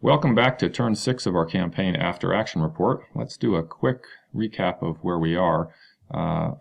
Welcome back to turn 6 of our campaign after action report. Let's do a quick recap of where we are.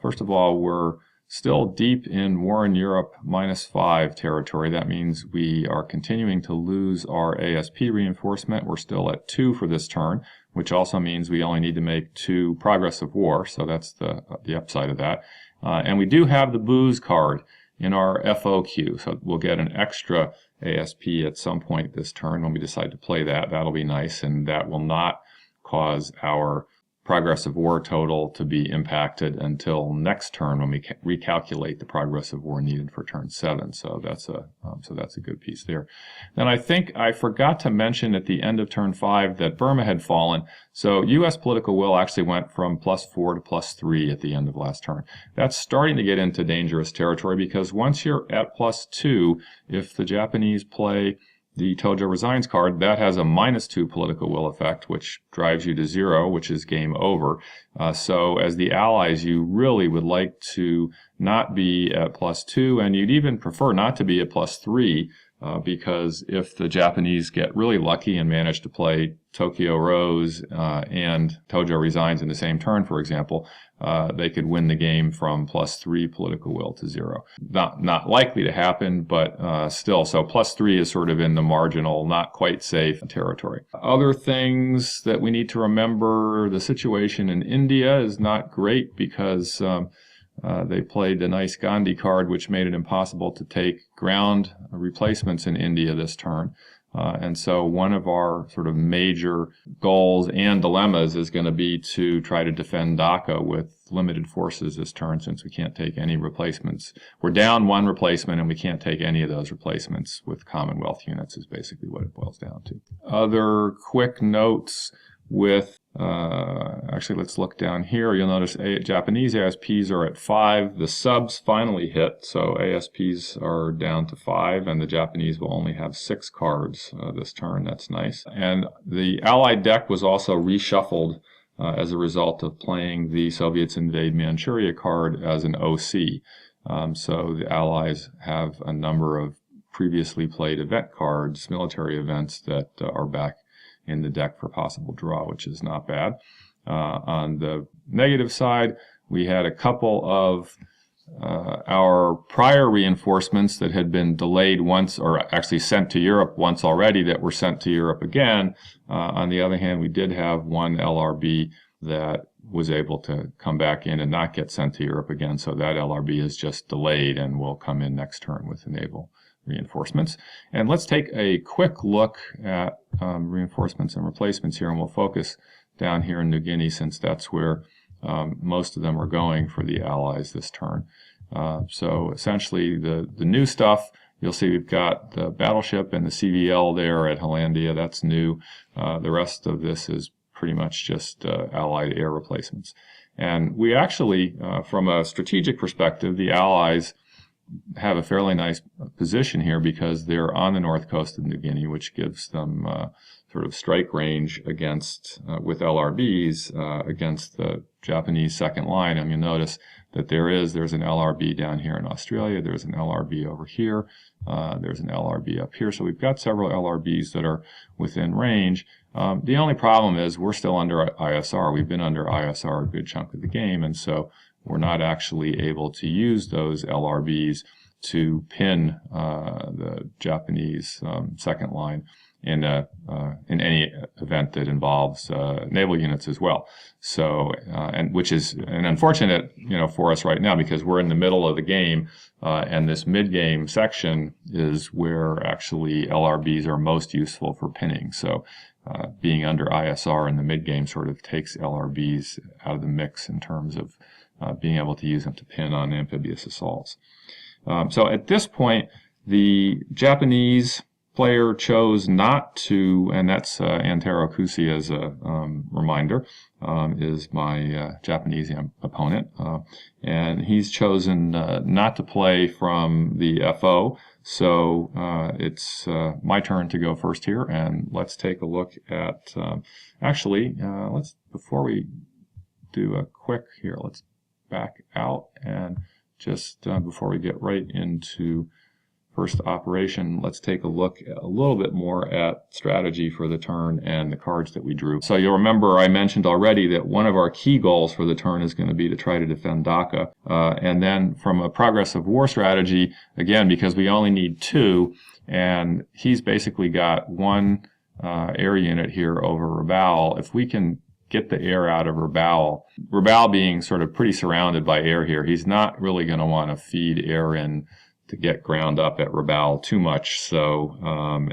First of all, we're still deep in War in Europe -5 territory. That means we are continuing to lose our ASP reinforcement. We're still at 2 for this turn, which also means we only need to make 2 progress of war, so that's the upside of that. And we do have the booze card in our FO queue, so we'll get an extra ASP at some point this turn when we decide to play that. That'll be nice, and that will not cause our progress of war total to be impacted until next turn when we recalculate the progress of war needed for turn 7. So that's a good piece there. Then I think I forgot to mention at the end of turn 5 that Burma had fallen. So U.S. political will actually went from +4 to +3 at the end of last turn. That's starting to get into dangerous territory because once you're at +2, if the Japanese play the Tojo Resigns card, that has a -2 political will effect, which drives you to 0, which is game over. So as the allies, you really would like to not be at +2, and you'd even prefer not to be at +3, because if the Japanese get really lucky and manage to play Tokyo Rose and Tojo Resigns in the same turn, for example, they could win the game from +3 political will to 0. Not likely to happen, but still. So +3 is sort of in the marginal, not quite safe territory. Other things that we need to remember, the situation in India is not great because they played the nice Gandhi card, which made it impossible to take ground replacements in India this turn. And so one of our sort of major goals and dilemmas is going to be to try to defend Dhaka with limited forces this turn, since we can't take any replacements. We're down 1 replacement and we can't take any of those replacements with Commonwealth units is basically what it boils down to. Other quick notes with actually, let's look down here. You'll notice Japanese ASPs are at 5. The subs finally hit, so ASPs are down to 5, and the Japanese will only have 6 cards this turn. That's nice. And the Allied deck was also reshuffled as a result of playing the Soviets Invade Manchuria card as an OC. So the Allies have a number of previously played event cards, military events, that are back in the deck for possible draw, which is not bad. On the negative side, we had a couple of our prior reinforcements that had been delayed once, or actually sent to Europe once already, that were sent to Europe again. On the other hand, we did have one LRB that was able to come back in and not get sent to Europe again, so that LRB is just delayed and will come in next turn with the naval reinforcements. And let's take a quick look at reinforcements and replacements here, and we'll focus down here in New Guinea, since that's where most of them are going for the Allies this turn. So essentially the new stuff, you'll see we've got the battleship and the CVL there at Hollandia. That's new. The rest of this is pretty much just Allied air replacements. And we actually, from a strategic perspective, the Allies have a fairly nice position here because they're on the north coast of New Guinea, which gives them sort of strike range against with LRBs against the Japanese second line. And you'll notice that there's an LRB down here in Australia, there's an LRB over here, there's an LRB up here. So we've got several LRBs that are within range. The only problem is we're still under ISR. We've been under ISR a good chunk of the game, and so we're not actually able to use those LRBs to pin the Japanese second line in any event that involves naval units as well. So, and which is an unfortunate, for us right now, because we're in the middle of the game, and this mid-game section is where actually LRBs are most useful for pinning. So, being under ISR in the mid-game sort of takes LRBs out of the mix in terms of being able to use them to pin on amphibious assaults. So at this point, the Japanese player chose not to, and that's Antero Kusi as a reminder, is my Japanese opponent, and he's chosen not to play from the FO. So it's my turn to go first here, and let's take a look at, before we do a quick here, let's back out and just before we get right into first operation, let's take a look a little bit more at strategy for the turn and the cards that we drew. So you'll remember I mentioned already that one of our key goals for the turn is going to be to try to defend Dhaka. And then from a progress of war strategy, again, because we only need 2, and he's basically got 1 air unit here over Rabaul, if we can get the air out of Rabaul being sort of pretty surrounded by air here, he's not really going to want to feed air in to get ground up at Rabaul too much. So,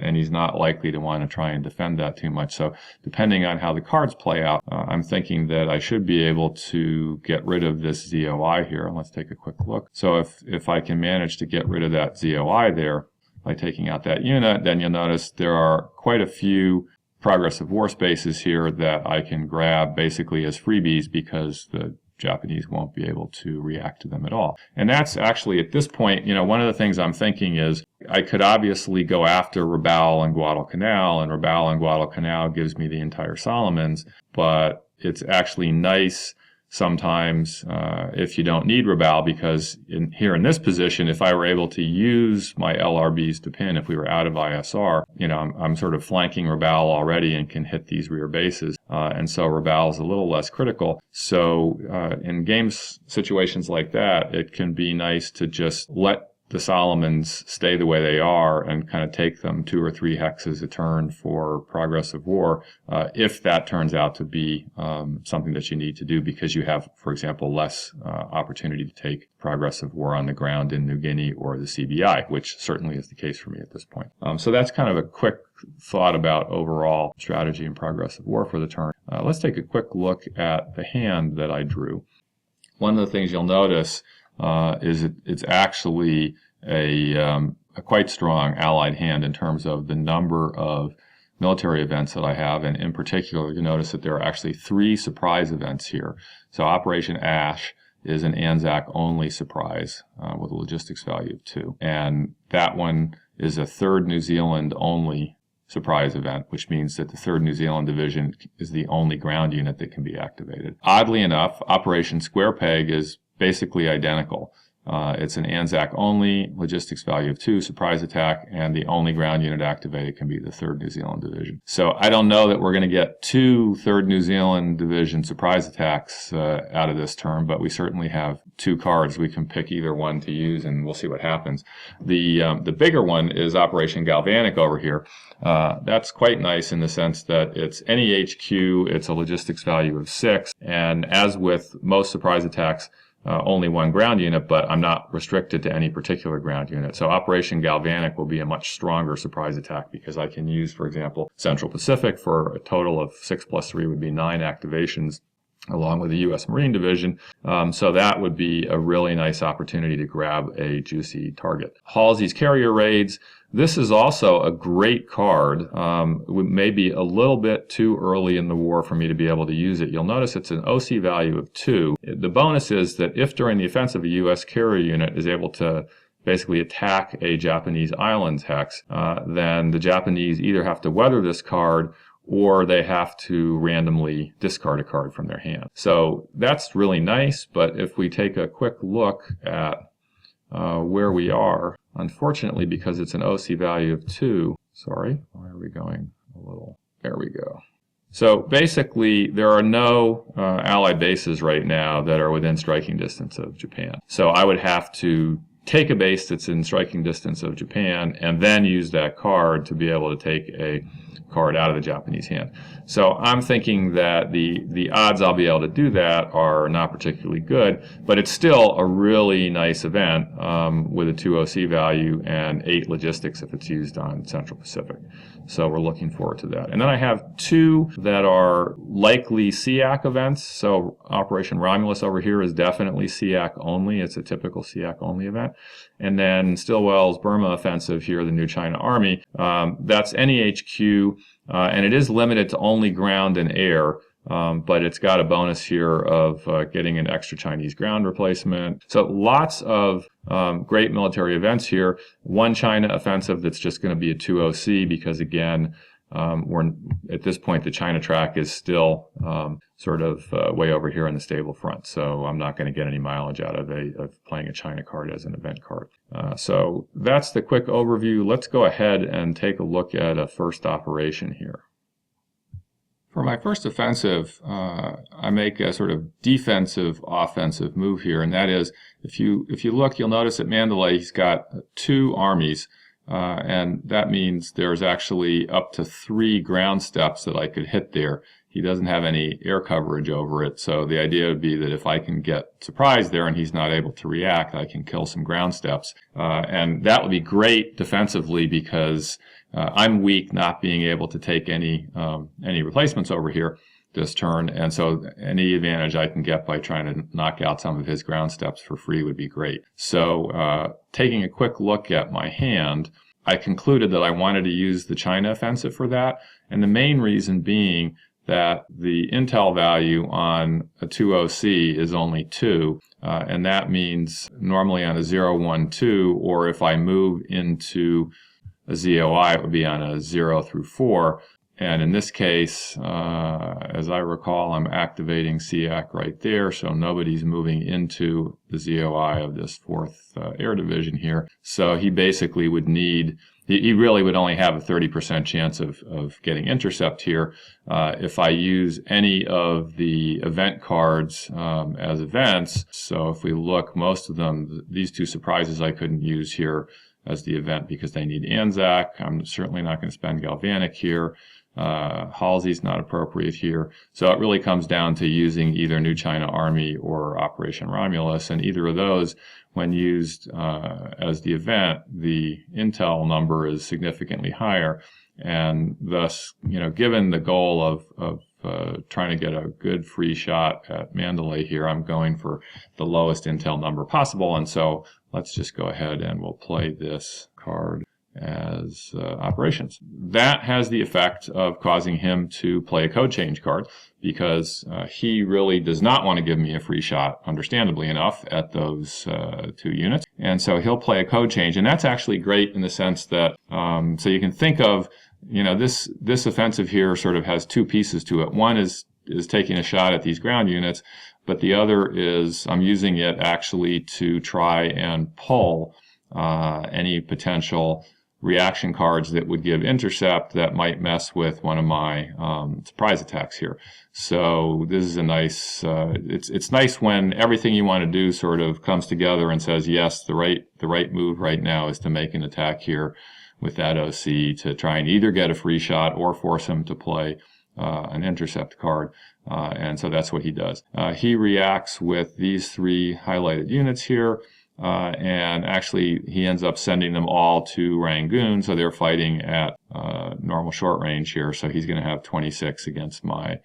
and he's not likely to want to try and defend that too much. So depending on how the cards play out, I'm thinking that I should be able to get rid of this ZOI here. And let's take a quick look. So if I can manage to get rid of that ZOI there by taking out that unit, then you'll notice there are quite a few progress of war spaces here that I can grab basically as freebies because the Japanese won't be able to react to them at all. And that's actually, at this point, one of the things I'm thinking is I could obviously go after Rabaul and Guadalcanal, and Rabaul and Guadalcanal gives me the entire Solomons, but it's actually nice sometimes if you don't need Rabaul, because here in this position, if I were able to use my LRBs to pin, if we were out of ISR, I'm sort of flanking Rabaul already and can hit these rear bases. And so Rabaul is a little less critical. So in situations like that, it can be nice to just let the Solomons stay the way they are and kind of take them 2 or 3 hexes a turn for progress of war, if that turns out to be something that you need to do because you have, for example, less opportunity to take progress of war on the ground in New Guinea or the CBI, which certainly is the case for me at this point. So that's kind of a quick thought about overall strategy and progress of war for the turn. Let's take a quick look at the hand that I drew. One of the things you'll notice is it's actually a quite strong allied hand in terms of the number of military events that I have, and in particular, you notice that there are actually 3 surprise events here. So Operation Ash is an Anzac-only surprise with a logistics value of 2, and that one is a 3rd New Zealand-only surprise event, which means that the 3rd New Zealand Division is the only ground unit that can be activated. Oddly enough, Operation Square Peg is basically identical. It's an Anzac only, logistics value of 2, surprise attack, and the only ground unit activated can be the 3rd New Zealand Division. So I don't know that we're going to get 2 3rd New Zealand Division surprise attacks out of this turn, but we certainly have 2 cards. We can pick either one to use, and we'll see what happens. The bigger one is Operation Galvanic over here. That's quite nice in the sense that it's any HQ, it's a logistics value of 6, and as with most surprise attacks, only 1 ground unit, but I'm not restricted to any particular ground unit. So Operation Galvanic will be a much stronger surprise attack because I can use, for example, Central Pacific for a total of 6 + 3 would be 9 activations, along with the U.S. Marine Division. So that would be a really nice opportunity to grab a juicy target. Halsey's Carrier Raids. This is also a great card. Maybe a little bit too early in the war for me to be able to use it. You'll notice it's an OC value of 2. The bonus is that if during the offensive a U.S. carrier unit is able to basically attack a Japanese islands hex, then the Japanese either have to weather this card or they have to randomly discard a card from their hand. So that's really nice, but if we take a quick look at where we are, unfortunately, because it's an OC value of 2, sorry, where are we going? There we go. So basically, there are no Allied bases right now that are within striking distance of Japan. So I would have to take a base that's in striking distance of Japan and then use that card to be able to take a card out of the Japanese hand. So I'm thinking that the odds I'll be able to do that are not particularly good, but it's still a really nice event with a 2 OC value and 8 logistics if it's used on Central Pacific. So we're looking forward to that. And then I have 2 that are likely SEAC events. So Operation Romulus over here is definitely SEAC only. It's a typical SEAC only event. And then Stilwell's Burma offensive here, the New China Army, that's any HQ, and it is limited to only ground and air, but it's got a bonus here of getting an extra Chinese ground replacement. So lots of great military events here. One China offensive that's just going to be a 2 OC because, again, we're at this point, the China track is still sort of way over here in the stable front, so I'm not going to get any mileage out of playing a China card as an event card. So that's the quick overview. Let's go ahead and take a look at a first operation here. For my first offensive, I make a sort of defensive offensive move here, and that is, if you look, you'll notice at Mandalay he's got 2 armies, and that means there's actually up to 3 ground steps that I could hit there. He doesn't have any air coverage over it, so the idea would be that if I can get surprised there and he's not able to react, I can kill some ground steps, and that would be great defensively because I'm weak, not being able to take any replacements over here this turn, and so any advantage I can get by trying to knock out some of his ground steps for free would be great. So taking a quick look at my hand, I concluded that I wanted to use the China offensive for that, and the main reason being that the intel value on a 2OC is only 2, and that means normally on a 0-1-2, or if I move into a ZOI, it would be on a 0 through 4. And in this case, as I recall, I'm activating SEAC right there, so nobody's moving into the ZOI of this 4th Air Division here. So he basically would need, he really would only have a 30% chance of getting intercept here. If I use any of the event cards as events, so if we look, most of them, these 2 surprises I couldn't use here as the event because they need Anzac. I'm certainly not going to spend Galvanic here. Halsey's not appropriate here. So it really comes down to using either New China Army or Operation Romulus, and either of those, when used as the event, the intel number is significantly higher, and thus, given the goal of trying to get a good free shot at Mandalay here, I'm going for the lowest intel number possible, and so let's just go ahead and we'll play this card as operations. That has the effect of causing him to play a code change card because he really does not want to give me a free shot, understandably enough, at those 2 units. And so he'll play a code change, and that's actually great in the sense that, so you can think of, this offensive here sort of has 2 pieces to it. One is taking a shot at these ground units, but the other is I'm using it actually to try and pull any potential reaction cards that would give intercept that might mess with one of my surprise attacks here. So this is a nice, it's nice when everything you want to do sort of comes together and says, yes, the right move right now is to make an attack here with that OC to try and either get a free shot or force him to play an intercept card. And so that's what he does. He reacts with these 3 highlighted units here. And actually, he ends up sending them all to Rangoon, so they're fighting at normal short range here. So he's going to have 26 against my.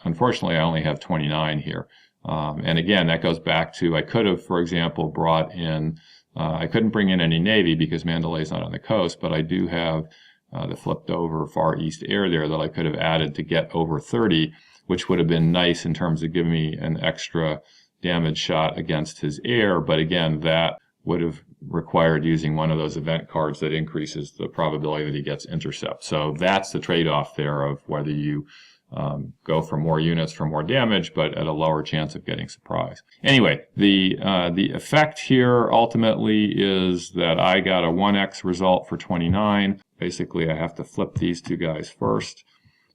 Unfortunately, I only have 29 here. And again, that goes back to I could have, for example, brought in. I couldn't bring in any Navy because Mandalay's not on the coast, but I do have the flipped over Far East Air there that I could have added to get over 30, which would have been nice in terms of giving me an extra damage shot against his air, but again, that would have required using one of those event cards that increases the probability that he gets intercept. So that's the trade-off there of whether you go for more units for more damage, but at a lower chance of getting surprise. Anyway, the effect here ultimately is that I got a 1x result for 29. Basically, I have to flip these 2 guys first.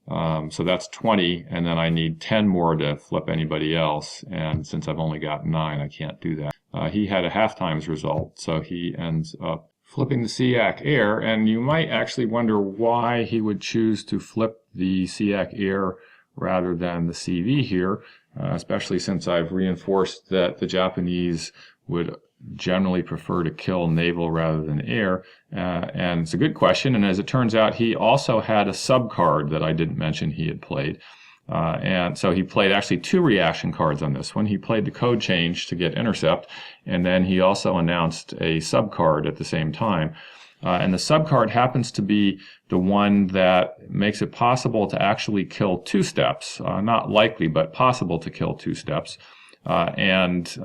So that's 20, and then I need 10 more to flip anybody else, and since I've only got 9, I can't do that. He had a half times result, so he ends up flipping the SEAC Air, and you might actually wonder why he would choose to flip the SEAC Air rather than the CV here, especially since I've reinforced that the Japanese would generally prefer to kill naval rather than air, and it's a good question, and as it turns out, he also had a sub card that I didn't mention he had played, and so he played actually 2 reaction cards on this one. He played the code change to get intercept, and then he also announced a sub card at the same time, and the sub card happens to be the one that makes it possible to actually kill 2 steps, not likely, but possible to kill 2 steps, and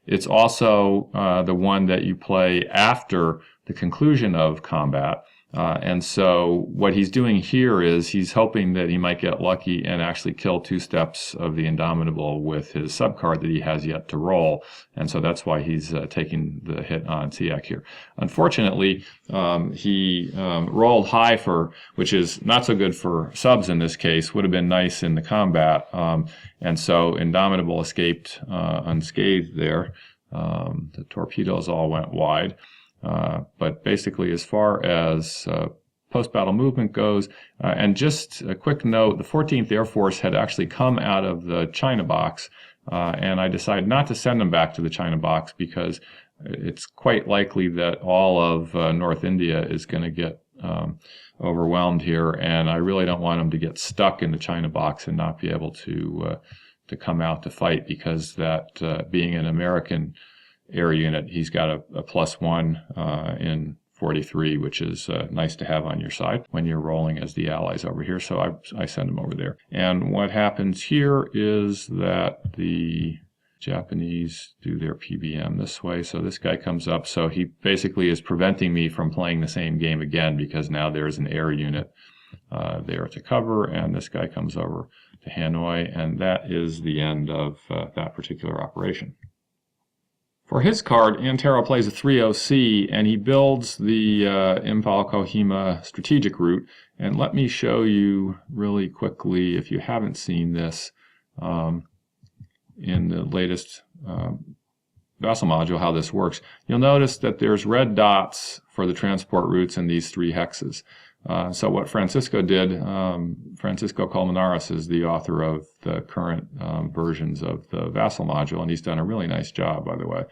it's also the one that you play after the conclusion of combat. And so what he's doing here is he's hoping that he might get lucky and actually kill 2 steps of the Indomitable with his subcard that he has yet to roll. And so that's why he's taking the hit on Tiak here. Unfortunately, he rolled high for, which is not so good for subs in this case, would have been nice in the combat. And so Indomitable escaped unscathed there. The torpedoes all went wide. But basically, as far as post-battle movement goes, and just a quick note, the 14th Air Force had actually come out of the China box, and I decided not to send them back to the China box because it's quite likely that all of North India is going to get overwhelmed here, and I really don't want them to get stuck in the China box and not be able to come out to fight, because that being an American air unit, he's got a +1 in 43, which is nice to have on your side when you're rolling as the Allies over here. So I send him over there. And what happens here is that the Japanese do their PBM this way. So this guy comes up. So he basically is preventing me from playing the same game again, because now there's an air unit there to cover, and this guy comes over to Hanoi, and that is the end of that particular operation. For his card, Antero plays a 3-0C, and he builds the Imphal Kohima strategic route. And let me show you really quickly, if you haven't seen this in the latest vessel module, how this works. You'll notice that there's red dots for the transport routes in these 3 hexes. So what Francisco did, Francisco Colmenares is the author of the current versions of the Vassal module, and he's done a really nice job, by the way.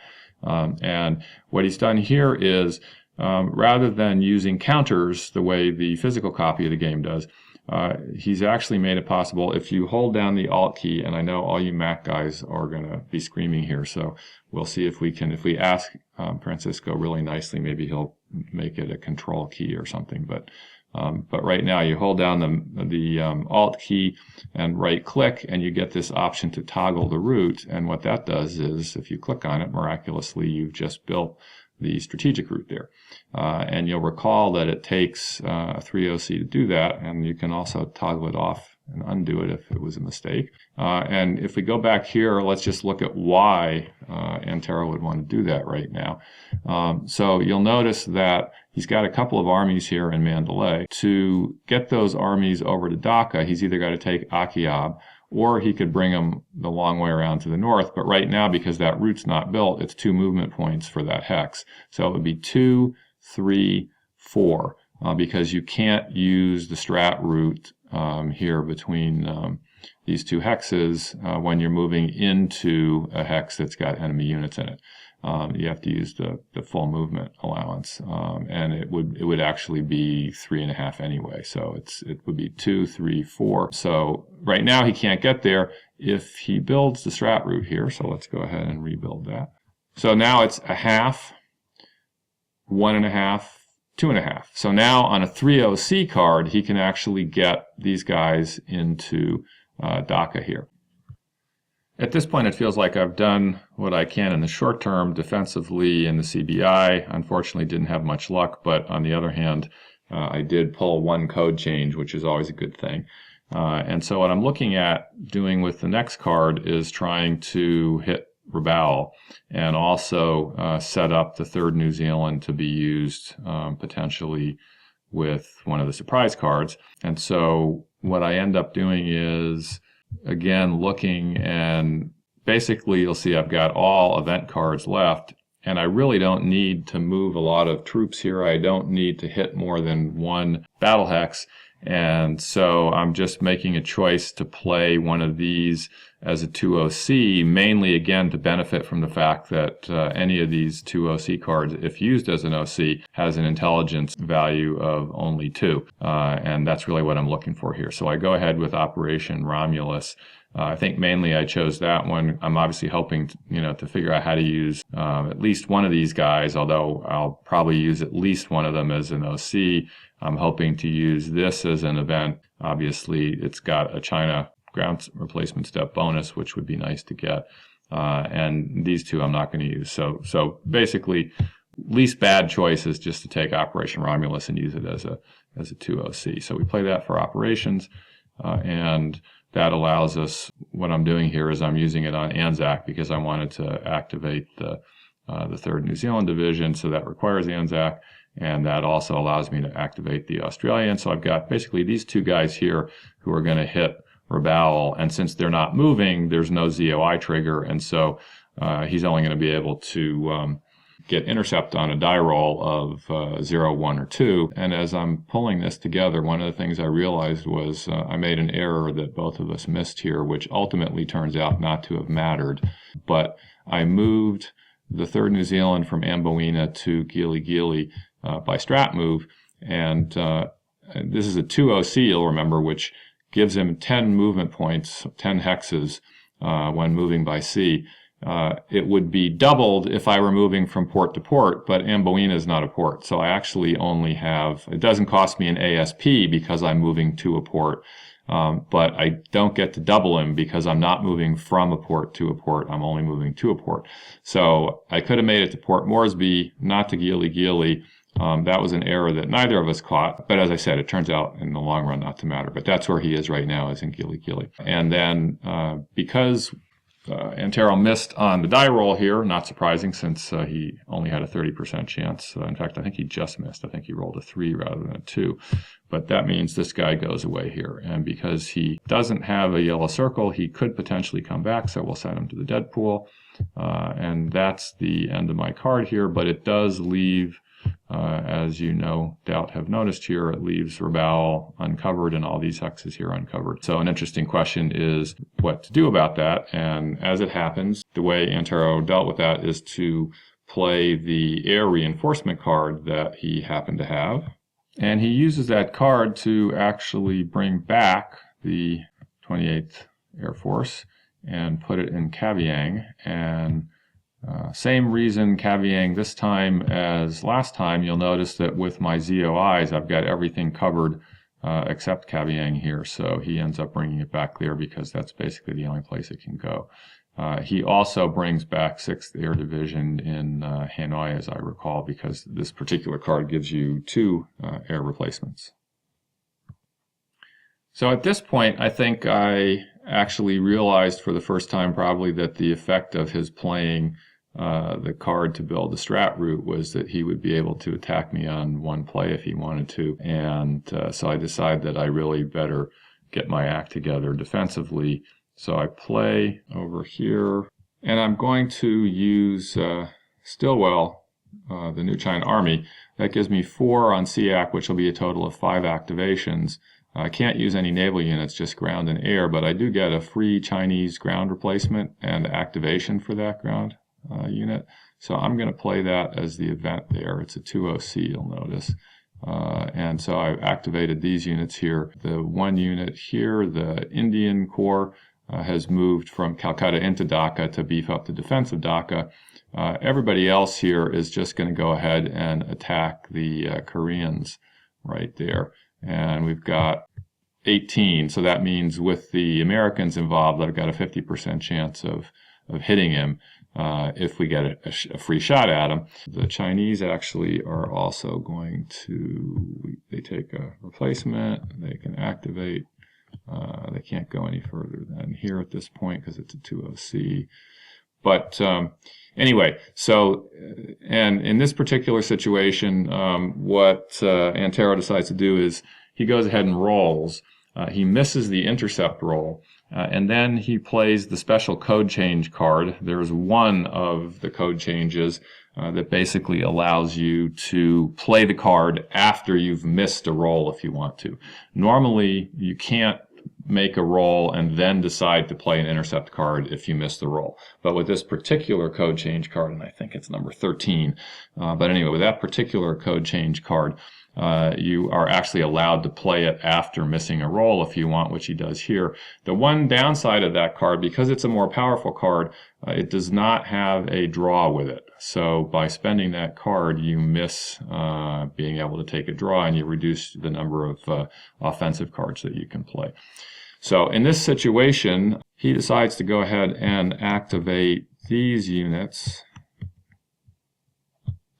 And what he's done here is, rather than using counters the way the physical copy of the game does, he's actually made it possible if you hold down the Alt key, and I know all you Mac guys are going to be screaming here, so we'll see if we can, if we ask Francisco really nicely, maybe he'll make it a Control key or something, but right now you hold down the Alt key and right click, and you get this option to toggle the route, and what that does is if you click on it, miraculously you've just built the strategic route there. And you'll recall that it takes a 3-0C to do that, and you can also toggle it off and undo it if it was a mistake. And if we go back here, let's just look at why Antero would want to do that right now. So you'll notice that he's got a couple of armies here in Mandalay. To get those armies over to Dhaka, he's either got to take Akiab, or he could bring them the long way around to the north. But right now, because that route's not built, it's 2 movement points for that hex. So it would be 2, 3, 4, because you can't use the strat route here between these 2 hexes when you're moving into a hex that's got enemy units in it. You have to use the full movement allowance, and it would actually be 3.5 anyway. So it would be 2, 3, 4. So right now he can't get there. If he builds the strat route here, so let's go ahead and rebuild that. So now it's 1/2, 1.5, 2.5. So now on a 3-0C card, he can actually get these guys into Dhaka here. At this point, it feels like I've done what I can in the short term defensively in the CBI. Unfortunately, didn't have much luck, but on the other hand, I did pull 1 code change, which is always a good thing. And so what I'm looking at doing with the next card is trying to hit Rabaul and also set up the 3rd New Zealand to be used potentially with one of the surprise cards. And so what I end up doing is, again, looking, and basically you'll see I've got all event cards left, and I really don't need to move a lot of troops here. I don't need to hit more than 1 battle hex, and so I'm just making a choice to play one of these as a 2-0C, mainly again to benefit from the fact that any of these 2-0C cards, if used as an OC, has an intelligence value of only 2, and that's really what I'm looking for here. So I go ahead with Operation Romulus. I think mainly I chose that one. I'm obviously hoping to figure out how to use at least one of these guys, although I'll probably use at least one of them as an OC. I'm hoping to use this as an event. Obviously, it's got a China ground replacement step bonus, which would be nice to get. And these 2 I'm not going to use. So basically, least bad choice is just to take Operation Romulus and use it as a 2OC. So we play that for operations, and that allows us, what I'm doing here is I'm using it on Anzac because I wanted to activate the 3rd New Zealand Division, so that requires Anzac, and that also allows me to activate the Australian. So I've got basically these two guys here who are going to hit Rabaul, and since they're not moving, there's no ZOI trigger, and so he's only going to be able to get intercept on a die roll of 0, 1, or 2. And as I'm pulling this together, one of the things I realized was I made an error that both of us missed here, which ultimately turns out not to have mattered. But I moved the 3rd New Zealand from Amboina to Gili Gili by strat move, and this is a 2OC, you'll remember, which gives him 10 movement points, 10 hexes when moving by sea. It would be doubled if I were moving from port to port, but Amboina is not a port, so I actually only have, it doesn't cost me an ASP because I'm moving to a port, but I don't get to double him because I'm not moving from a port to a port, I'm only moving to a port. So I could have made it to Port Moresby, not to Gili Gili. That was an error that neither of us caught, but as I said, it turns out in the long run not to matter. But that's where he is right now, is in Gili Gili. And then because Antero missed on the die roll here, not surprising since he only had a 30% chance. In fact, I think he just missed. I think he rolled a 3 rather than a 2. But that means this guy goes away here. And because he doesn't have a yellow circle, he could potentially come back, so we'll send him to the dead pool. And that's the end of my card here, but it does leave, as you no doubt have noticed here, it leaves Rabaul uncovered and all these hexes here uncovered. So an interesting question is what to do about that. And as it happens, the way Antero dealt with that is to play the air reinforcement card that he happened to have. And he uses that card to actually bring back the 28th Air Force and put it in Kavieng. And same reason Kavieng this time as last time. You'll notice that with my ZOIs, I've got everything covered except Kavieng here. So he ends up bringing it back there because that's basically the only place it can go. He also brings back 6th Air Division in Hanoi, as I recall, because this particular card gives you 2 air replacements. So at this point, I think I actually realized for the first time probably that the effect of his playing the card to build the strat route was that he would be able to attack me on one play if he wanted to. And so I decided that I really better get my act together defensively. So I play over here, and I'm going to use Stilwell, the New China Army. That gives me 4 on SEAC, which will be a total of 5 activations. I can't use any naval units, just ground and air, but I do get a free Chinese ground replacement and activation for that ground unit. So I'm going to play that as the event there. It's a 2OC, you'll notice. And so I've activated these units here. The one unit here, the Indian Corps, has moved from Calcutta into Dhaka to beef up the defense of Dhaka. Everybody else here is just going to go ahead and attack the Koreans right there. And we've got 18, so that means with the Americans involved, I've got a 50% chance of hitting him if we get a free shot at him. The Chinese actually are also going to, they take a replacement, they can activate. They can't go any further than here at this point because it's a 2OC. But anyway, so, and in this particular situation, what Antero decides to do is he goes ahead and rolls. He misses the intercept roll, and then he plays the special code change card. There's one of the code changes that basically allows you to play the card after you've missed a roll if you want to. Normally, you can't make a roll and then decide to play an intercept card if you miss the roll. But with this particular code change card, and I think it's number 13, but anyway, with that particular code change card, you are actually allowed to play it after missing a roll if you want, which he does here. The one downside of that card, because it's a more powerful card, it does not have a draw with it. So by spending that card, you miss being able to take a draw, and you reduce the number of offensive cards that you can play. So in this situation, he decides to go ahead and activate these units.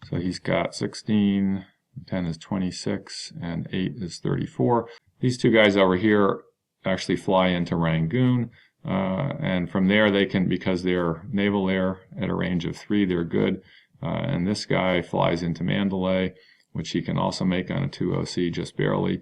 So he's got 16, 10 is 26, and 8 is 34. These two guys over here actually fly into Rangoon, and from there they can, because they're naval air at a range of 3, they're good. And this guy flies into Mandalay, which he can also make on a 2OC just barely.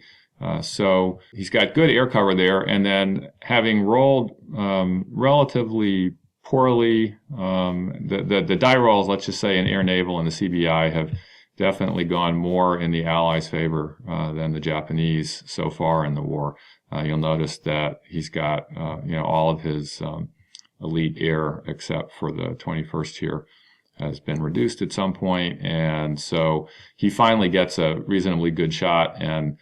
So he's got good air cover there, and then having rolled relatively poorly, the die rolls, let's just say in air naval and the CBI, have definitely gone more in the Allies' favor than the Japanese so far in the war. You'll notice that he's got all of his elite air except for the 21st here has been reduced at some point, and so he finally gets a reasonably good shot and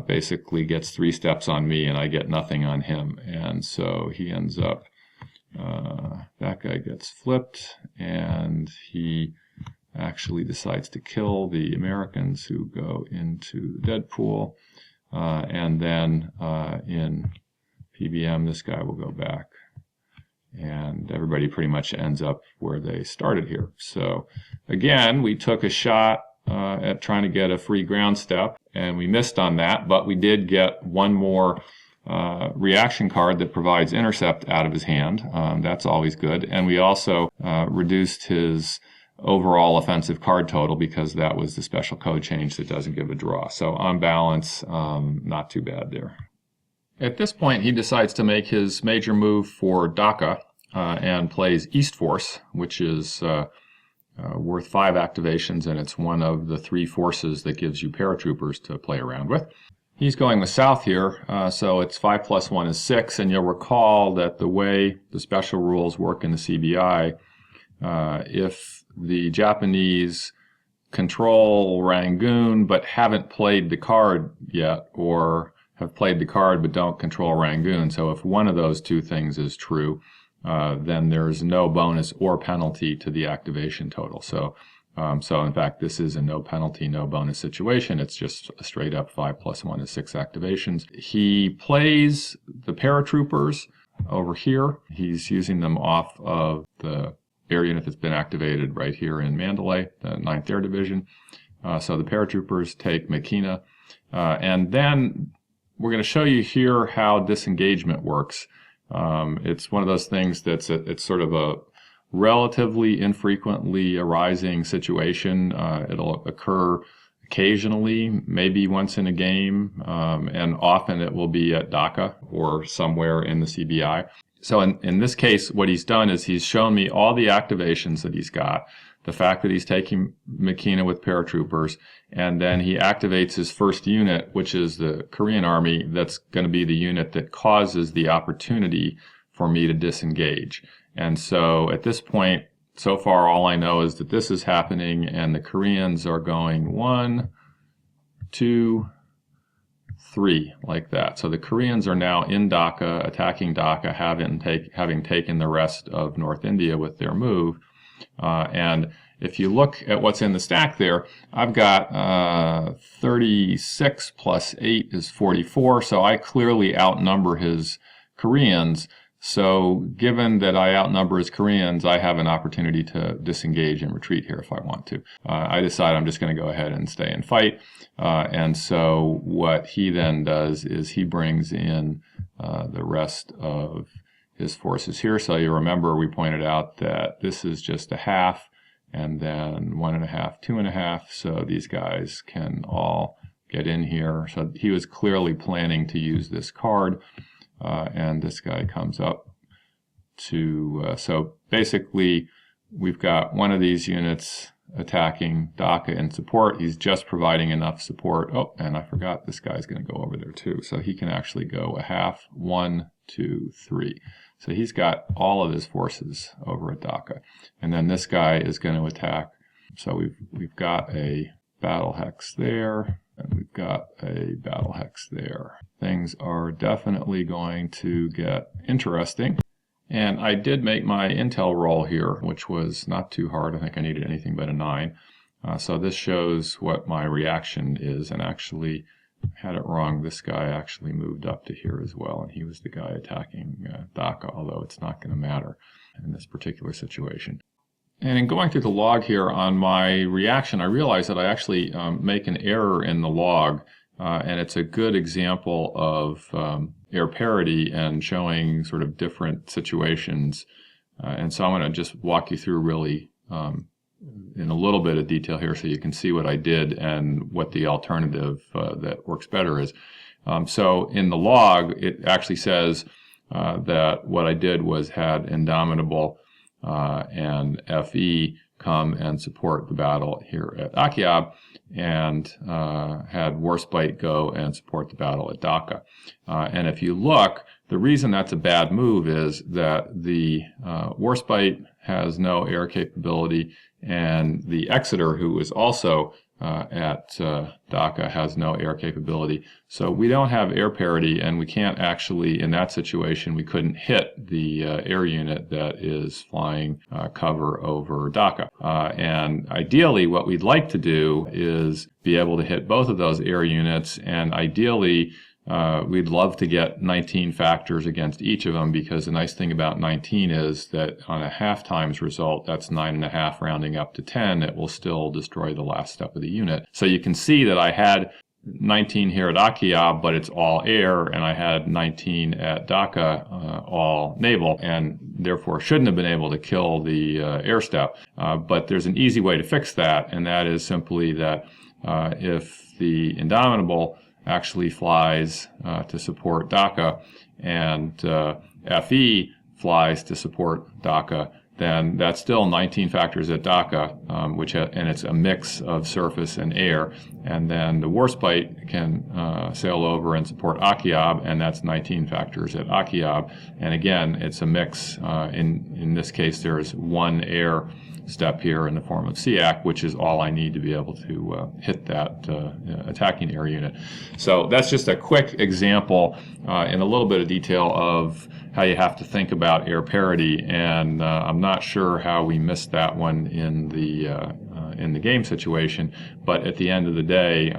basically gets 3 steps on me, and I get nothing on him, and so he ends up, that guy gets flipped, and he actually decides to kill the Americans who go into the dead pool, and then in PBM this guy will go back, and everybody pretty much ends up where they started here. So again, we took a shot at trying to get a free ground step, and we missed on that, but we did get one more reaction card that provides intercept out of his hand. That's always good. And we also reduced his overall offensive card total because that was the special code change that doesn't give a draw. So on balance, not too bad there. At this point, he decides to make his major move for Dhaka and plays East Force, which is worth 5 activations, and it's one of the 3 forces that gives you paratroopers to play around with. He's going with South here, so it's 5 + 1 is 6, and you'll recall that the way the special rules work in the CBI, if the Japanese control Rangoon but haven't played the card yet, or have played the card but don't control Rangoon, so if one of those 2 things is true, then there's no bonus or penalty to the activation total. So in fact, this is a no penalty, no bonus situation. It's just a straight up 5 + 1 is 6 activations. He plays the paratroopers over here. He's using them off of the air unit that's been activated right here in Mandalay, the 9th Air Division. So the paratroopers take Makina. And then we're going to show you here how disengagement works. It's one of those things that's it's sort of a relatively infrequently arising situation. It'll occur occasionally, maybe once in a game, and often it will be at Dhaka or somewhere in the CBI. So in this case, what he's done is he's shown me all the activations that he's got, the fact that he's taking Makina with paratroopers, and then he activates his first unit, which is the Korean Army. That's going to be the unit that causes the opportunity for me to disengage. And so at this point, so far, all I know is that this is happening, and the Koreans are going 1, 2, 3, like that. So the Koreans are now in Dhaka, attacking Dhaka, having taken the rest of North India with their move. And if you look at what's in the stack there, I've got 36 plus 8 is 44, so I clearly outnumber his Koreans. So given that I outnumber his Koreans, I have an opportunity to disengage and retreat here if I want to. I decide I'm just going to go ahead and stay and fight. And so what he then does is he brings in the rest of his forces here. So you remember we pointed out that this is just a half, and then 1.5, 2.5. So these guys can all get in here. So he was clearly planning to use this card. And this guy comes up to, so basically we've got one of these units attacking Dhaka in support. He's just providing enough support. Oh, and I forgot this guy's going to go over there too. So he can actually go a half, 1, 2, 3. So he's got all of his forces over at Dhaka. And then this guy is going to attack. So we've got a battle hex there, and we've got a battle hex there. Things are definitely going to get interesting. And I did make my intel roll here, which was not too hard. I think I needed anything but a 9. So this shows what my reaction is, and actually had it wrong. This guy actually moved up to here as well, and he was the guy attacking Dhaka, although it's not going to matter in this particular situation. And in going through the log here on my reaction, I realized that I actually make an error in the log, and it's a good example of error parity and showing sort of different situations. And so I'm going to just walk you through really in a little bit of detail here so you can see what I did and what the alternative that works better is. So in the log, it actually says that what I did was had Indomitable and FE come and support the battle here at Akiab, and had Warspite go and support the battle at Dhaka. And if you look, the reason that's a bad move is that the Warspite has no air capability, and the Exeter, who is also at Dhaka, has no air capability. So we don't have air parity, and we can't actually, in that situation, we couldn't hit the air unit that is flying cover over Dhaka. And ideally, what we'd like to do is be able to hit both of those air units, and ideally, we'd love to get 19 factors against each of them, because the nice thing about 19 is that on a half times result, that's 9.5 rounding up to 10, it will still destroy the last step of the unit. So you can see that I had 19 here at Akiab, but it's all air, and I had 19 at Dhaka, all naval, and therefore shouldn't have been able to kill the air step. But there's an easy way to fix that, and that is simply that if the Indomitable actually flies to support Dhaka, and FE flies to support Dhaka, then that's still 19 factors at Dhaka, and it's a mix of surface and air. And then the Warspite can sail over and support Akiab, and that's 19 factors at Akiab. And again, it's a mix. In this case, there's one air step here in the form of SEAC, which is all I need to be able to hit that attacking air unit. So that's just a quick example in a little bit of detail of how you have to think about air parity, and I'm not sure how we missed that one in the game situation, but at the end of the day,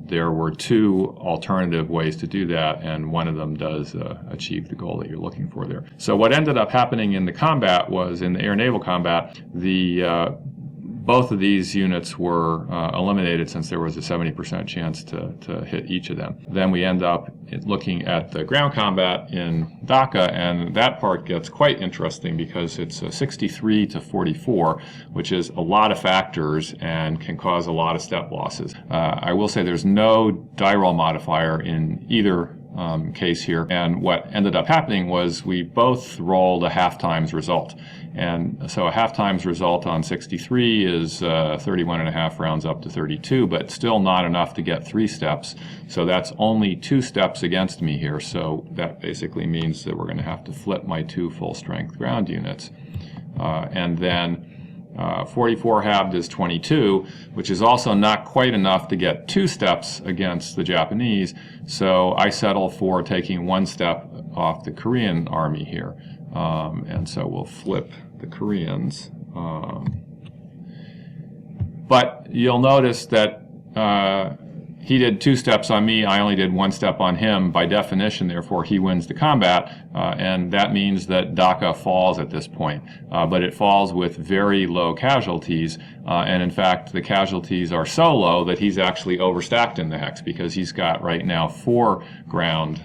there were two alternative ways to do that, and one of them does achieve the goal that you're looking for there. So what ended up happening in the combat was, in the air-naval combat, both of these units were eliminated, since there was a 70% chance to hit each of them. Then we end up looking at the ground combat in Dhaka, and that part gets quite interesting because it's 63 to 44, which is a lot of factors and can cause a lot of step losses. I will say there's no die roll modifier in either case here, and what ended up happening was we both rolled a half times result. And so a half times result on 63 is 31.5 rounds up to 32, but still not enough to get 3 steps. So that's only 2 steps against me here. So that basically means that we're going to have to flip my 2 full-strength ground units. And then 44 halved is 22, which is also not quite enough to get 2 steps against the Japanese. So I settle for taking 1 step off the Korean army here. And so we'll flip the Koreans. But you'll notice that he did 2 steps on me, I only did 1 step on him. By definition, therefore, he wins the combat, and that means that Dhaka falls at this point. But it falls with very low casualties, and in fact, the casualties are so low that he's actually overstacked in the hex, because he's got right now 4 ground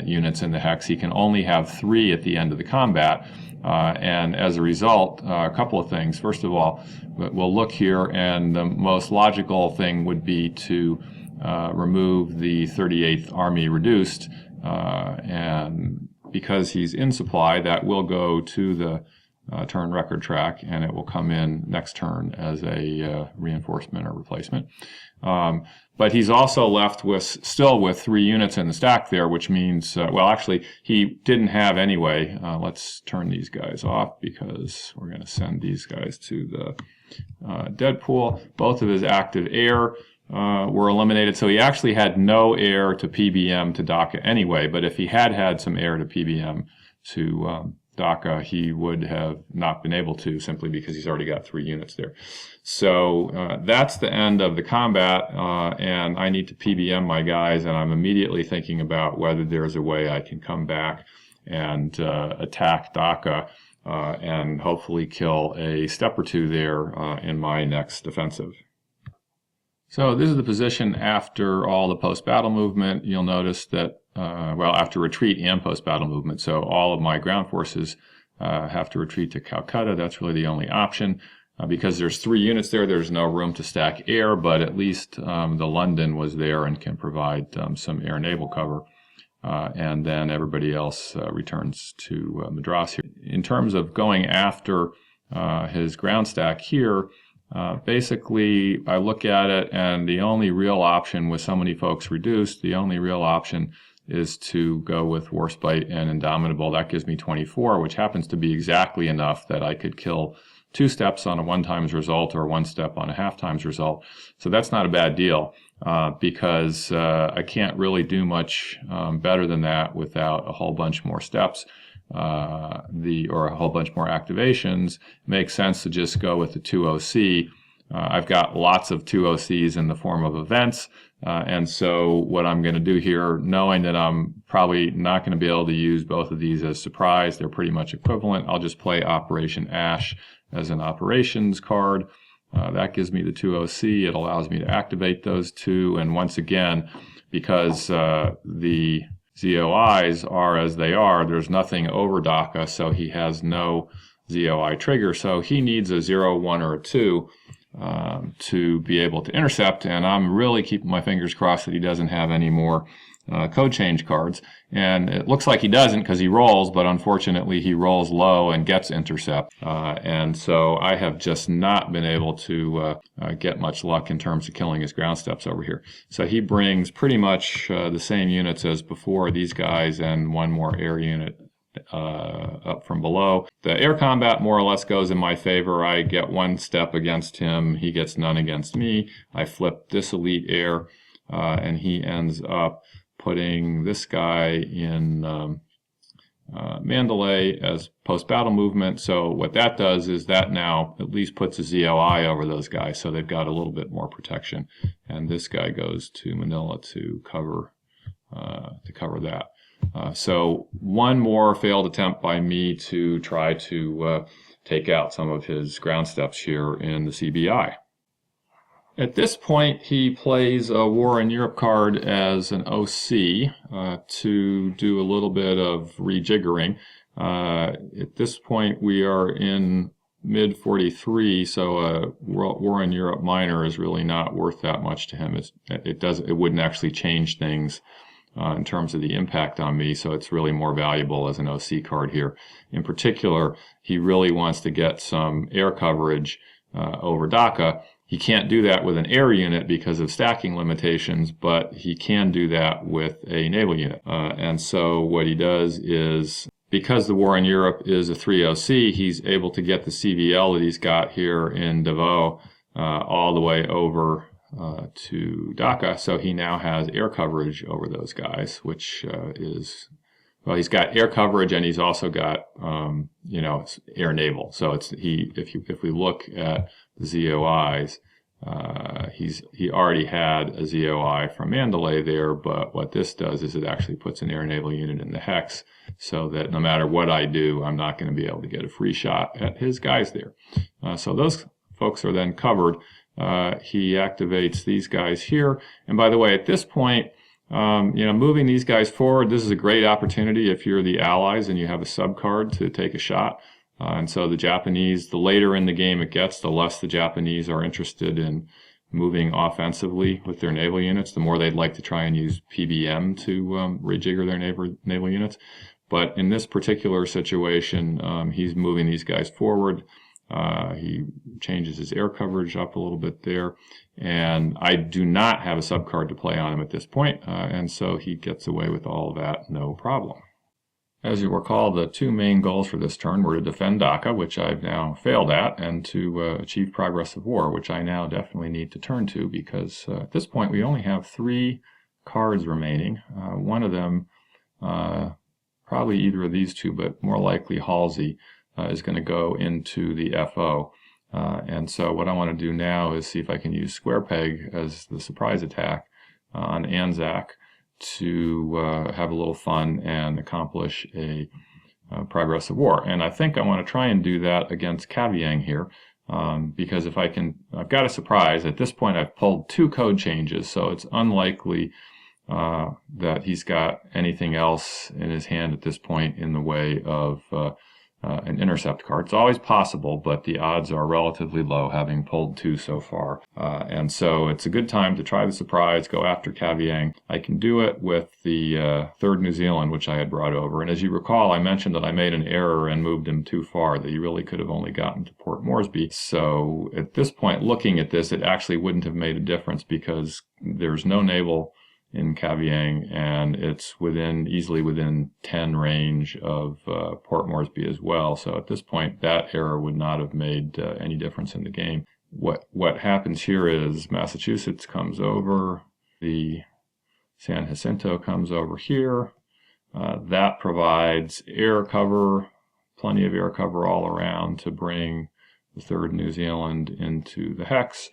units in the hex. He can only have 3 at the end of the combat. And as a result, a couple of things. First of all, we'll look here, and the most logical thing would be to remove the 38th Army reduced, and because he's in supply, that will go to the turn record track, and it will come in next turn as a reinforcement or replacement. But he's also left still with 3 units in the stack there, which means, well, actually, he didn't have anyway. Let's turn these guys off, because we're going to send these guys to the dead pool. Both of his active air were eliminated, so he actually had no air to PBM to Dhaka anyway, but if he had some air to PBM to Dhaka, he would have not been able to, simply because he's already got 3 units there. So that's the end of the combat, and I need to PBM my guys, and I'm immediately thinking about whether there's a way I can come back and attack Dhaka. and hopefully kill a step or two there in my next offensive. So this is the position after all the post-battle movement. You'll notice that, well, after retreat and post-battle movement. So all of my ground forces have to retreat to Calcutta. That's really the only option. Because there's 3 units there, there's no room to stack air, but at least the London was there and can provide some air-naval cover. And then everybody else returns to Madras here. In terms of going after his ground stack here, basically I look at it, and the only real option with so many folks reduced, the only real option is to go with Warspite and Indomitable. That gives me 24, which happens to be exactly enough that I could kill 2 steps on a 1 times result or 1 step on a half times result. So that's not a bad deal, because I can't really do much better than that without a whole bunch more steps. Or a whole bunch more activations. It makes sense to just go with the 2 OC. I've got lots of 2 OCs in the form of events, and so what I'm going to do here, knowing that I'm probably not going to be able to use both of these as surprise, they're pretty much equivalent, I'll just play Operation Ash as an operations card. That gives me the 2 OC. It allows me to activate those 2, and once again, because the ZOIs are as they are, there's nothing over DACA, so he has no ZOI trigger, so he needs a 0, 1, or a 2 to be able to intercept, and I'm really keeping my fingers crossed that he doesn't have any more code change cards. And it looks like he doesn't because he rolls, but unfortunately he rolls low and gets intercept. And so I have just not been able to get much luck in terms of killing his ground steps over here. So he brings pretty much the same units as before, these guys, and 1 more air unit up from below. The air combat more or less goes in my favor. I get 1 step against him. He gets none against me. I flip this elite air, and he ends up putting this guy in Mandalay as post-battle movement. So what that does is that now at least puts a ZOI over those guys, so they've got a little bit more protection. And this guy goes to Manila to cover that. So 1 more failed attempt by me to try to take out some of his ground steps here in the CBI. At this point, he plays a War in Europe card as an OC to do a little bit of rejiggering. At this point, we are in mid-43, so a War in Europe minor is really not worth that much to him. It wouldn't actually change things in terms of the impact on me, so it's really more valuable as an OC card here. In particular, he really wants to get some air coverage over DACA. He can't do that with an air unit because of stacking limitations, but he can do that with a naval unit. And so what he does is, because the War in Europe is a 3 OC, he's able to get the CVL that he's got here in Davao all the way over to DACA. So he now has air coverage over those guys, which is, well, he's got air coverage and he's also got, air naval. So if we look at the ZOIs, he already had a ZOI from Mandalay there, but what this does is it actually puts an air naval unit in the hex, so that no matter what I do, I'm not going to be able to get a free shot at his guys there. So those folks are then covered. He activates these guys here, and by the way, at this point, moving these guys forward, this is a great opportunity if you're the Allies and you have a sub card to take a shot. And so the Japanese, the later in the game it gets, the less the Japanese are interested in moving offensively with their naval units, the more they'd like to try and use PBM to rejigger their naval units. But in this particular situation, he's moving these guys forward. He changes his air coverage up a little bit there. And I do not have a sub card to play on him at this point, and so he gets away with all of that, no problem. As you recall, the 2 main goals for this turn were to defend DACA, which I've now failed at, and to achieve progress of war, which I now definitely need to turn to, because at this point we only have 3 cards remaining. One of them, probably either of these 2, but more likely Halsey, is going to go into the FO. And so what I want to do now is see if I can use Square Peg as the surprise attack on Anzac to have a little fun and accomplish a progress of war. And I think I want to try and do that against Kavieng here, because if I can, I've got a surprise. At this point, I've pulled 2 code changes, so it's unlikely that he's got anything else in his hand at this point in the way of an intercept card. It's always possible, but the odds are relatively low, having pulled 2 so far. And so it's a good time to try the surprise, go after Kavieng. I can do it with the 3rd New Zealand, which I had brought over. And as you recall, I mentioned that I made an error and moved him too far, that he really could have only gotten to Port Moresby. So at this point, looking at this, it actually wouldn't have made a difference because there's no naval in Kavieng, and it's easily within 10 range of Port Moresby as well. So at this point, that error would not have made any difference in the game. What happens here is Massachusetts comes over, the San Jacinto comes over here. That provides air cover, plenty of air cover all around to bring the 3rd New Zealand into the hex,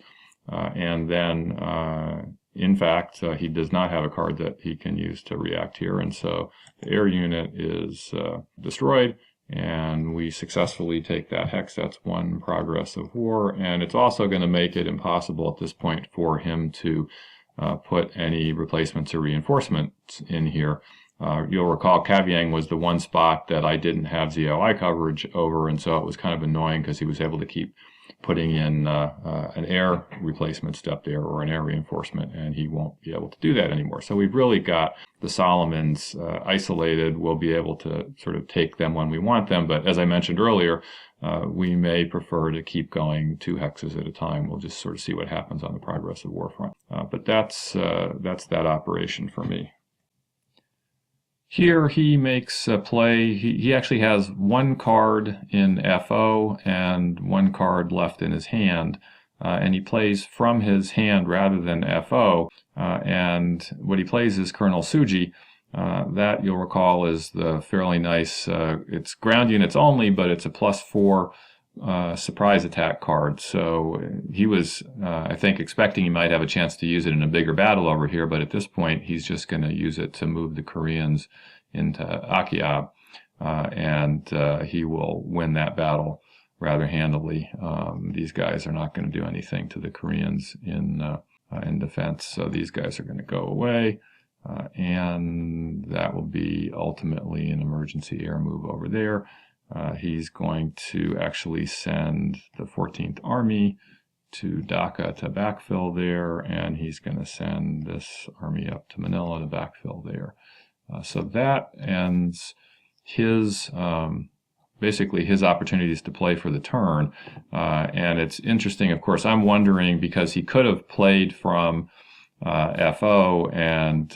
and then in fact, he does not have a card that he can use to react here, and so the air unit is destroyed, and we successfully take that hex. That's 1 progress of war, and it's also going to make it impossible at this point for him to put any replacements or reinforcements in here. You'll recall Kavieng was the one spot that I didn't have ZOI coverage over, and so it was kind of annoying because he was able to keep putting in an air replacement step there or an air reinforcement, and he won't be able to do that anymore. So we've really got the Solomons isolated. We'll be able to sort of take them when we want them, but as I mentioned earlier, we may prefer to keep going 2 hexes at a time. We'll just sort of see what happens on the progress of war front. But that's that operation for me. Here he makes a play. He actually has 1 card in FO and 1 card left in his hand, and he plays from his hand rather than FO, and what he plays is Colonel Tsuji. That, you'll recall, is the fairly nice, it's ground units only, but it's a +4 surprise attack card. So he was, I think, expecting he might have a chance to use it in a bigger battle over here, but at this point he's just going to use it to move the Koreans into Akiab, and he will win that battle rather handily. These guys are not going to do anything to the Koreans in defense, so these guys are going to go away, and that will be ultimately an emergency air move over there. He's going to actually send the 14th Army to Dhaka to backfill there, and he's going to send this army up to Manila to backfill there. So that ends his basically his opportunities to play for the turn. And it's interesting, of course, I'm wondering, because he could have played from FO and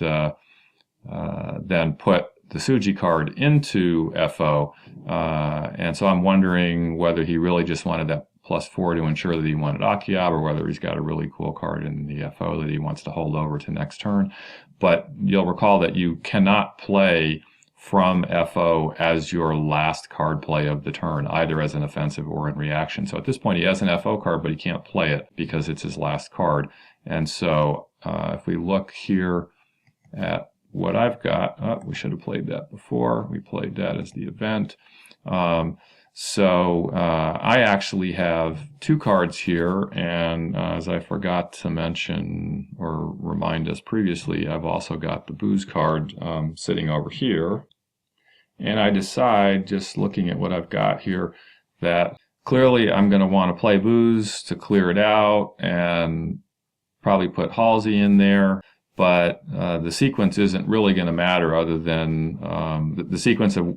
then put the Tsuji card into FO, and so I'm wondering whether he really just wanted that +4 to ensure that he wanted Akiab, or whether he's got a really cool card in the FO that he wants to hold over to next turn. But you'll recall that you cannot play from FO as your last card play of the turn, either as an offensive or in reaction. So at this point he has an FO card, but he can't play it because it's his last card. And so if we look here at what I've got, we should have played that before. We played that as the event. So I actually have 2 cards here, and as I forgot to mention or remind us previously, I've also got the booze card sitting over here. And I decide, just looking at what I've got here, that clearly I'm going to want to play booze to clear it out and probably put Halsey in there. But the sequence isn't really going to matter, other than the sequence of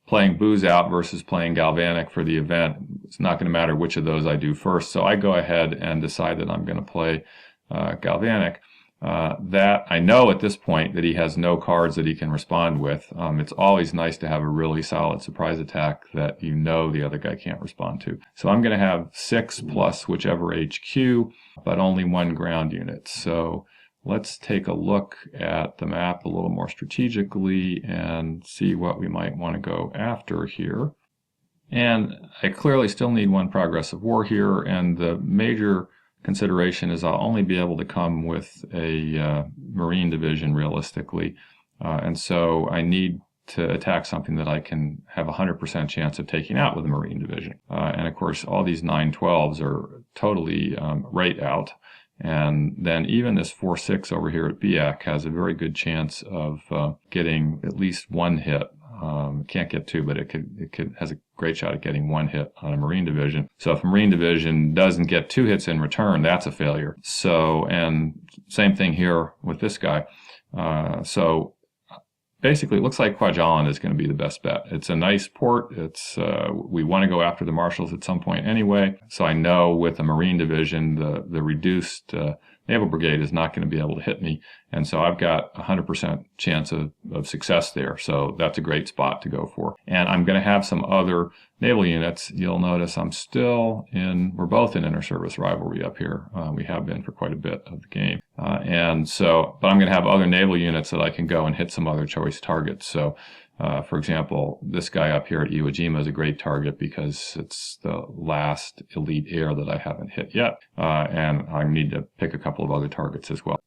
playing booze out versus playing Galvanic for the event. It's not going to matter which of those I do first. So I go ahead and decide that I'm going to play Galvanic. That I know at this point that he has no cards that he can respond with. It's always nice to have a really solid surprise attack that you know the other guy can't respond to. So I'm going to have 6 plus whichever HQ, but only 1 ground unit. So let's take a look at the map a little more strategically and see what we might want to go after here. And I clearly still need 1 progress of war here, and the major consideration is I'll only be able to come with a Marine division realistically, and so I need to attack something that I can have a 100% chance of taking out with a Marine division. And of course, all these 912s are totally right out. And then even this 4-6 over here at BIAC has a very good chance of getting at least one hit. Can't get two, but it has a great shot at getting one hit on a Marine division. So if a Marine division doesn't get 2 hits in return, that's a failure. So, and same thing here with this guy. So basically, it looks like Kwajalein is going to be the best bet. It's a nice port. It's we want to go after the Marshalls at some point anyway. So I know with a Marine division, the reduced Naval Brigade is not going to be able to hit me. And so I've got a 100% chance of success there. So that's a great spot to go for. And I'm going to have some other naval units. You'll notice we're both in inter-service rivalry up here. We have been for quite a bit of the game. But I'm going to have other naval units that I can go and hit some other choice targets. So, for example, this guy up here at Iwo Jima is a great target because it's the last elite air that I haven't hit yet. And I need to pick a couple of other targets as well.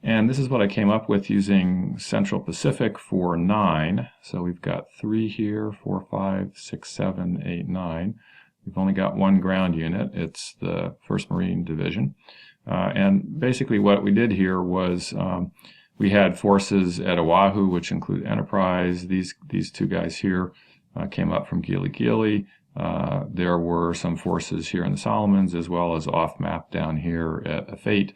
And this is what I came up with using Central Pacific for 9. So we've got 3 here, 4, 5, 6, 7, 8, 9. We've only got 1 ground unit. It's the 1st Marine Division. And basically what we did here was we had forces at Oahu, which include Enterprise. These 2 guys here came up from Gili Gili. There were some forces here in the Solomons, as well as off-map down here at Fate.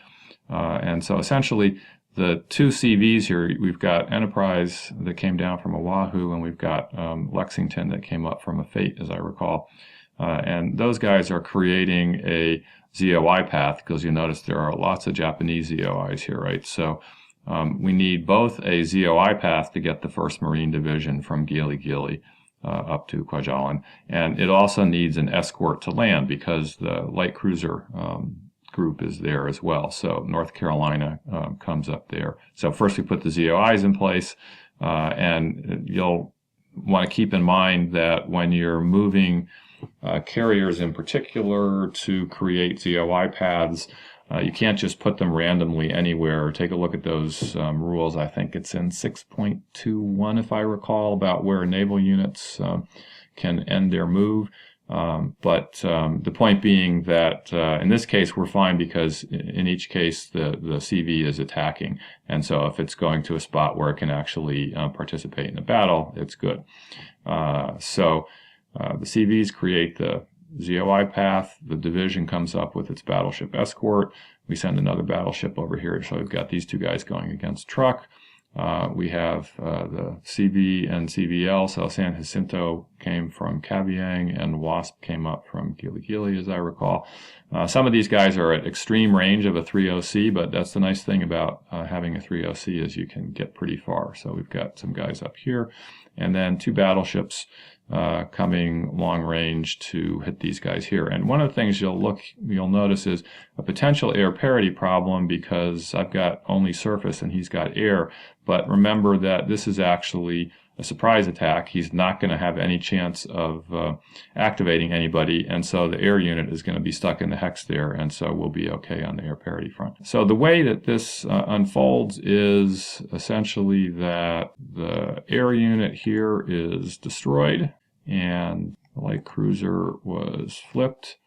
And so essentially the 2 CVs here, we've got Enterprise that came down from Oahu, and we've got Lexington that came up from a Fate, as I recall. And those guys are creating a ZOI path, because you'll notice there are lots of Japanese ZOIs here, right? So we need both a ZOI path to get the 1st Marine Division from Gili Gili up to Kwajalein, and it also needs an escort to land because the light cruiser group is there as well. So North Carolina comes up there. So first we put the ZOIs in place, and you'll want to keep in mind that when you're moving carriers in particular to create ZOI paths, you can't just put them randomly anywhere. Take a look at those rules. I think it's in 6.21, if I recall, about where naval units can end their move. But the point being that in this case we're fine, because in each case the CV is attacking, and so if it's going to a spot where it can actually participate in the battle, it's good. So the CVs create the ZOI path. The division comes up with its battleship escort. We send another battleship over here, so we've got these 2 guys going against truck. We have the CV and CVL, so San Jacinto came from Kavieng, and WASP came up from Gili Gili, as I recall. Some of these guys are at extreme range of a 3OC, but that's the nice thing about having a 3OC is you can get pretty far. So we've got some guys up here, and then 2 battleships coming long range to hit these guys here. And one of the things you'll notice is a potential air parity problem, because I've got only surface and he's got air. But remember that this is actually a surprise attack. He's not going to have any chance of activating anybody, and so the air unit is going to be stuck in the hex there, and so we'll be okay on the air parity front. So the way that this unfolds is essentially that the air unit here is destroyed, and the light cruiser was flipped.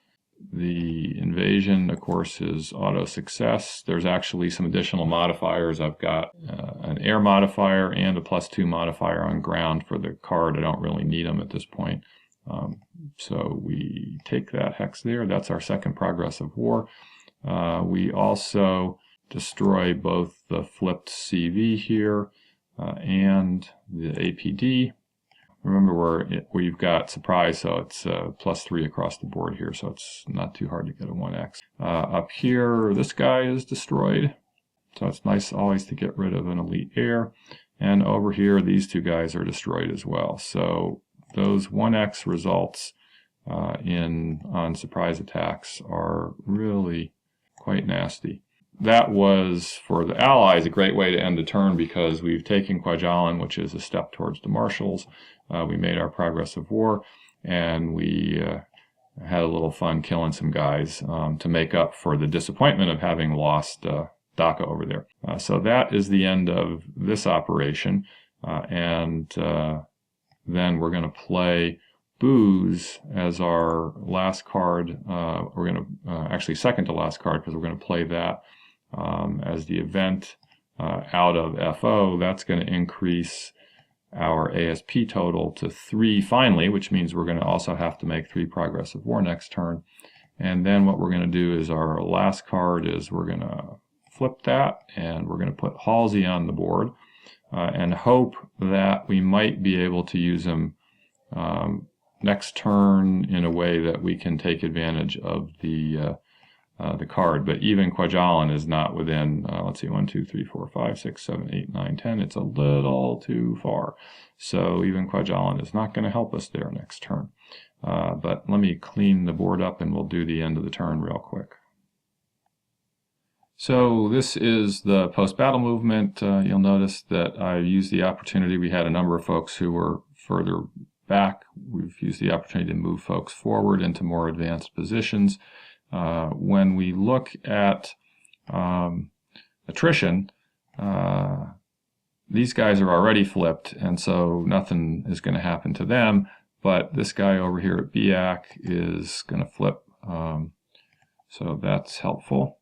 The invasion, of course, is auto success. There's actually some additional modifiers. I've got an air modifier and a +2 modifier on ground for the card. I don't really need them at this point. So we take that hex there. That's our 2nd progress of war. We also destroy both the flipped CV here and the APD. Remember where you've got surprise, so it's +3 across the board here, so it's not too hard to get a 1X. Up here, this guy is destroyed, so it's nice always to get rid of an elite air. And over here, these 2 guys are destroyed as well. So those 1X results on surprise attacks are really quite nasty. That was, for the Allies, a great way to end the turn, because we've taken Kwajalein, which is a step towards the Marshalls. We made our progress of war, and we had a little fun killing some guys to make up for the disappointment of having lost Dhaka over there. So that is the end of this operation. and then we're going to play Booze as our last card. We're going to actually second to last card, because we're going to play that as the event out of FO. That's going to increase our ASP total to 3 finally, which means we're going to also have to make 3 Progress of War next turn. And then what we're going to do is our last card is we're going to flip that, and we're going to put Halsey on the board and hope that we might be able to use him next turn in a way that we can take advantage of the card. But even Kwajalein is not within, let's see, 1, 2, 3, 4, 5, 6, 7, 8, 9, 10. It's a little too far. So even Kwajalein is not going to help us there next turn. But let me clean the board up, and we'll do the end of the turn real quick. So this is the post-battle movement. You'll notice that I used the opportunity. We had a number of folks who were further back. We've used the opportunity to move folks forward into more advanced positions. When we look at attrition, these guys are already flipped, and so nothing is going to happen to them. But this guy over here at BIAC is going to flip, so that's helpful.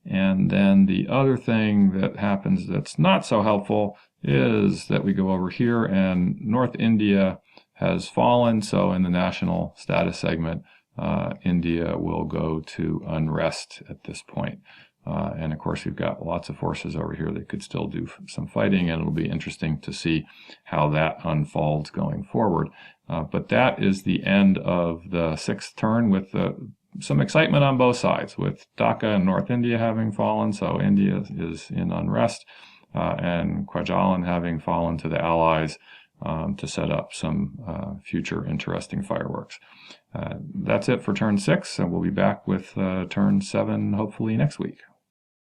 And then the other thing that happens that's not so helpful is that we go over here, and North India has fallen. So in the national status segment, India will go to unrest at this point. And of course, we've got lots of forces over here that could still do some fighting, and it'll be interesting to see how that unfolds going forward. But that is the end of the 6th turn, with some excitement on both sides, with Dhaka and North India having fallen, so India is in unrest, and Kwajalein having fallen to the Allies to set up some future interesting fireworks. That's it for turn 6, and we'll be back with turn 7 hopefully next week.